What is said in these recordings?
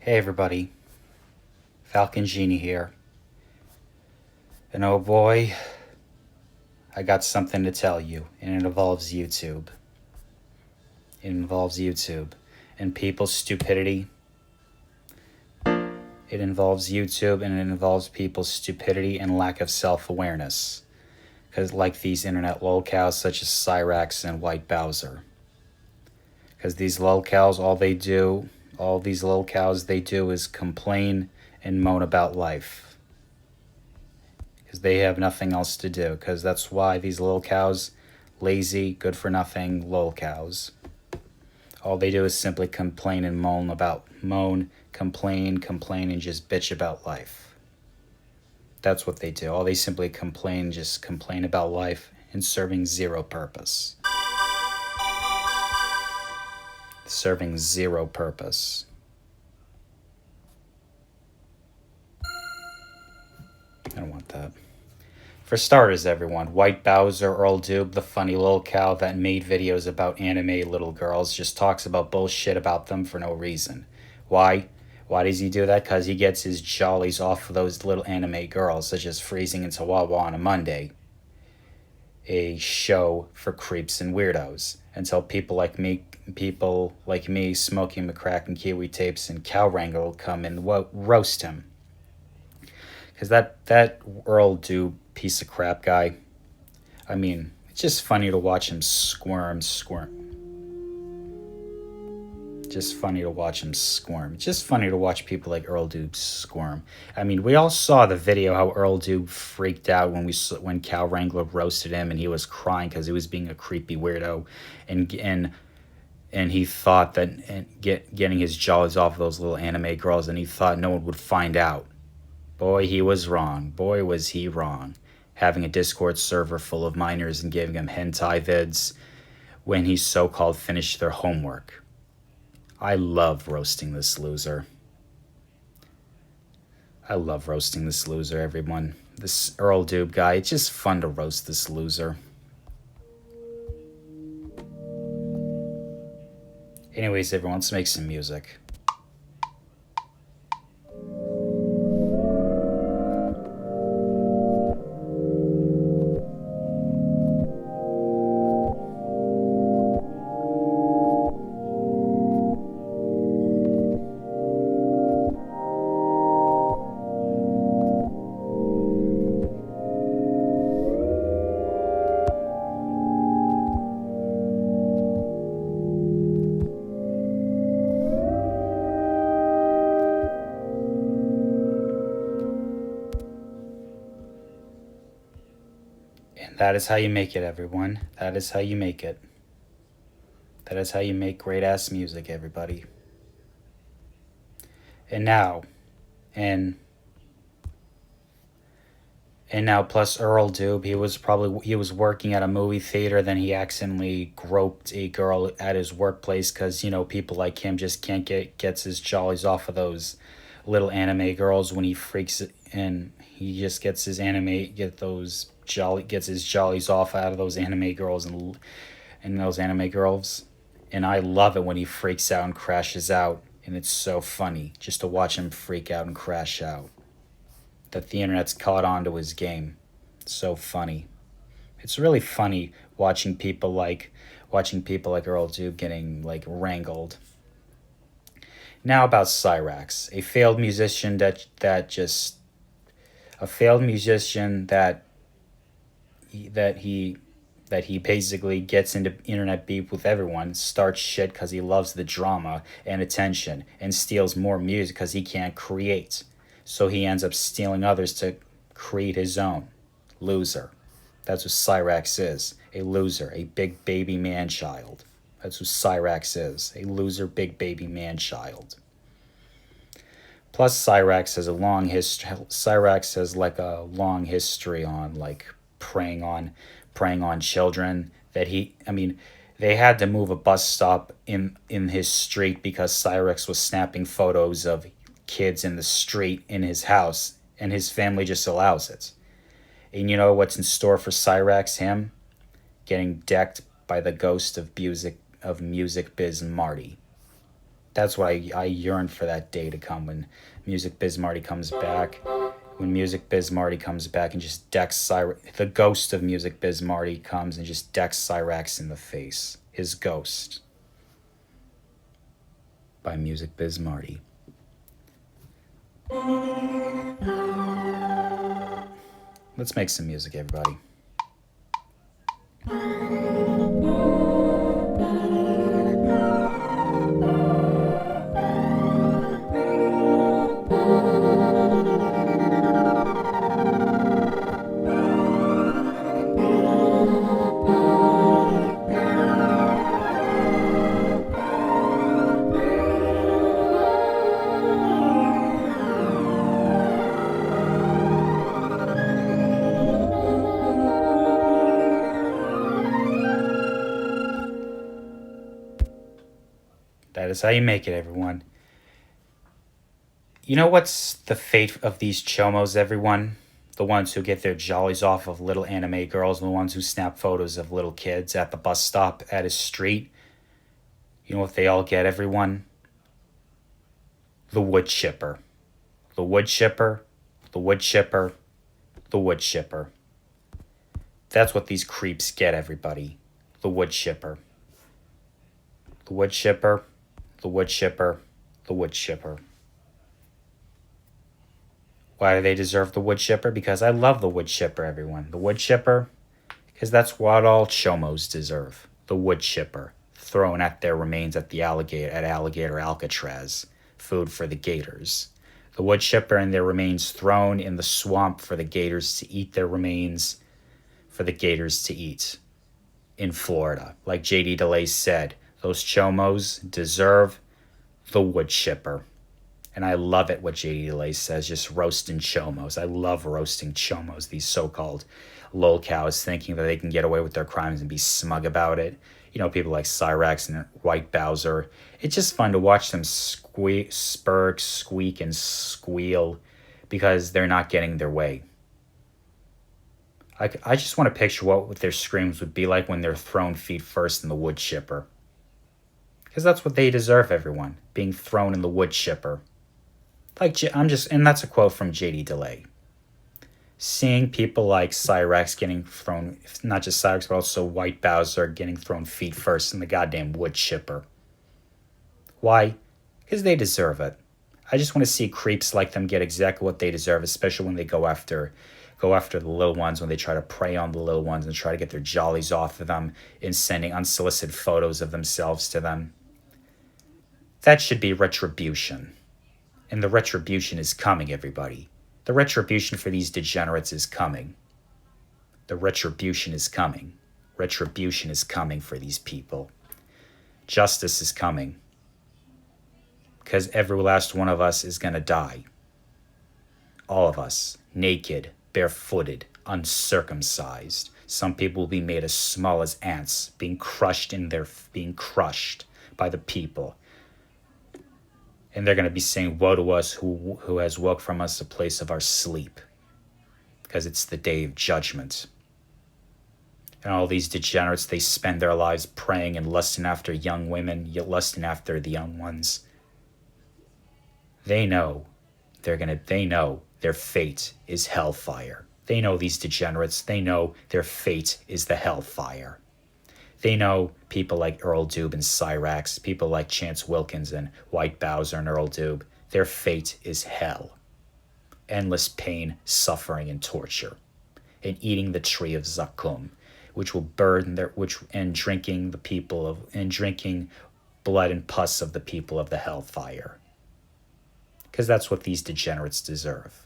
Hey everybody, Falcon Genie here. And oh boy, I got something to tell you, and it involves YouTube. It involves YouTube and people's stupidity. It involves YouTube and it involves people's stupidity and lack of self awareness. Because, like these internet lolcows such as Cyrax and White Bowser. Because these lolcows, all these lolcows, they do is complain and moan about life. Because they have nothing else to do. Because that's why these little cows, lazy, good for nothing lol cows. All they do is simply complain and complain, and just bitch about life. That's what they do. All they simply just complain about life and serving zero purpose. Serving zero purpose. I don't want that. For starters, everyone, White Bowser, Earl Doob, the funny little cow that made videos about anime little girls, just talks about bullshit about them for no reason. Why? Why does he do that? Because he gets his jollies off of those little anime girls, such as Freezing into Wawa on a Monday, a show for creeps and weirdos, until people like me, smoking McCrack and Kiwi tapes and Cow Wrangler come and roast him. Because that Earl Doob piece of crap guy, I mean, it's just funny to watch him squirm. Just funny to watch him squirm. It's just funny to watch people like Earl Doob squirm. I mean, we all saw the video how Earl Doob freaked out when Cow Wrangler roasted him and he was crying because he was being a creepy weirdo, and he thought that getting his jollies off of those little anime girls, and he thought no one would find out. Boy, he was wrong. Boy, was he wrong. Having a Discord server full of minors and giving them hentai vids when he so-called finished their homework. I love roasting this loser. I love roasting this loser, everyone. This Earl Doob guy, it's just fun to roast this loser. Anyways, everyone, let's make some music. That is how you make it, everyone. That is how you make it. That is how you make great-ass music, everybody. And now, plus Earl Doob, he was working at a movie theater, then he accidentally groped a girl at his workplace because, people like him just can't gets his jollies off of those little anime girls when he freaks it, and he just gets his jollies off out of those anime girls and those anime girls. And I love it when he freaks out and crashes out, and it's so funny just to watch him freak out and crash out. That the internet's caught on to his game. It's so funny. It's really funny watching people like Earl Doob getting wrangled. Now about Cyrax, a failed musician that he basically gets into internet beef with everyone, starts shit because he loves the drama and attention, and steals more music because he can't create. So he ends up stealing others to create his own. Loser. That's what Cyrax is. A loser. A big baby man-child. That's what Cyrax is. A loser, big baby man-child. Plus, Cyrax has a long history. Cyrax has a long history on preying on children. They had to move a bus stop in his street because Cyrax was snapping photos of kids in the street in his house, and his family just allows it. And you know what's in store for Cyrax? Him getting decked by the ghost of music biz Marty. That's why I yearn for that day to come when Music Biz Marty comes back. When Music Biz Marty comes back and just decks the ghost of Music Biz Marty comes and just decks Cyrax in the face. His ghost. By Music Biz Marty. Let's make some music, everybody. That is how you make it, everyone. You know what's the fate of these chomos, everyone? The ones who get their jollies off of little anime girls, the ones who snap photos of little kids at the bus stop, at a street. You know what they all get, everyone? The wood chipper. The wood chipper, the wood chipper, the wood chipper. That's what these creeps get, everybody. The wood chipper. The wood chipper, the wood chipper, the wood chipper. Why do they deserve the wood chipper? Because I love the wood chipper, everyone. The wood chipper, because that's what all chomos deserve. The wood chipper, thrown at their remains at the alligator Alcatraz, food for the gators. The wood chipper and their remains thrown in the swamp for the gators to eat their remains, for the gators to eat in Florida. Like J.D. DeLay said, those chomos deserve the wood chipper. And I love it what J.D. DeLay says, just roasting chomos. I love roasting chomos, these so-called lolcows thinking that they can get away with their crimes and be smug about it. You know, people like Cyrax and White Bowser. It's just fun to watch them squeak, squeak, and squeal because they're not getting their way. I just want to picture what their screams would be like when they're thrown feet first in the wood chipper. Because that's what they deserve, everyone. Being thrown in the wood chipper. And that's a quote from J.D. DeLay. Seeing people like Cyrax getting thrown, not just Cyrax, but also White Bowser getting thrown feet first in the goddamn wood chipper. Why? Because they deserve it. I just want to see creeps like them get exactly what they deserve, especially when they go after the little ones, when they try to prey on the little ones and try to get their jollies off of them in sending unsolicited photos of themselves to them. That should be retribution. And the retribution is coming, everybody. The retribution for these degenerates is coming. The retribution is coming. Retribution is coming for these people. Justice is coming. Because every last one of us is going to die. All of us. Naked, barefooted, uncircumcised. Some people will be made as small as ants, being crushed by the people. And they're going to be saying, woe to us who has woke from us a place of our sleep. Because it's the day of judgment. And all these degenerates, they spend their lives praying and lusting after young women, yet lusting after the young ones. They know their fate is hellfire. They know these degenerates, they know their fate is the hellfire. They know people like Earl Doob and Cyrax, people like Chance Wilkins and White Bowser and Earl Doob, their fate is hell. Endless pain, suffering, and torture. And eating the tree of Zakum, which will burn and drinking blood and pus of the people of the hellfire. Because that's what these degenerates deserve.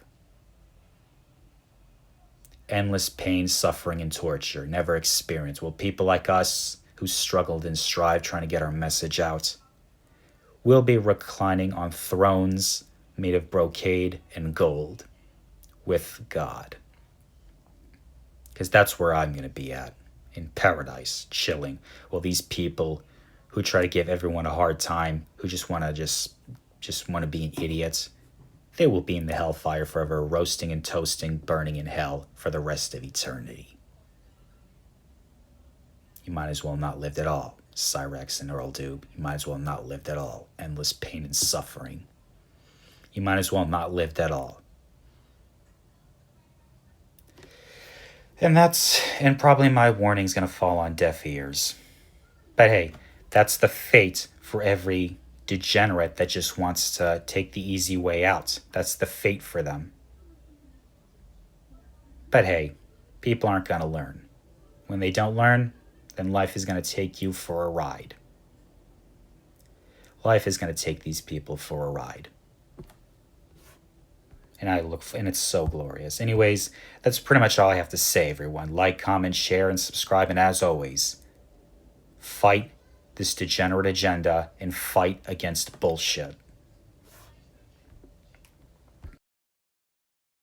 Endless pain, suffering, and torture, never experienced. Will people like us, who struggled and strive trying to get our message out, will be reclining on thrones made of brocade and gold with God. Because that's where I'm going to be at, in paradise, chilling. While these people who try to give everyone a hard time, who just want to be an idiot, they will be in the hellfire forever, roasting and toasting, burning in hell for the rest of eternity. You might as well not live at all. Cyrex and Earl Dube, you might as well not lived at all. Endless pain and suffering. You might as well not lived at all. And probably my warning's gonna fall on deaf ears. But hey, that's the fate for every degenerate that just wants to take the easy way out. That's the fate for them. But hey, people aren't gonna learn. When they don't learn, then life is gonna take you for a ride. Life is gonna take these people for a ride. And it's so glorious. Anyways, that's pretty much all I have to say, everyone. Like, comment, share, and subscribe. And as always, fight this degenerate agenda and fight against bullshit.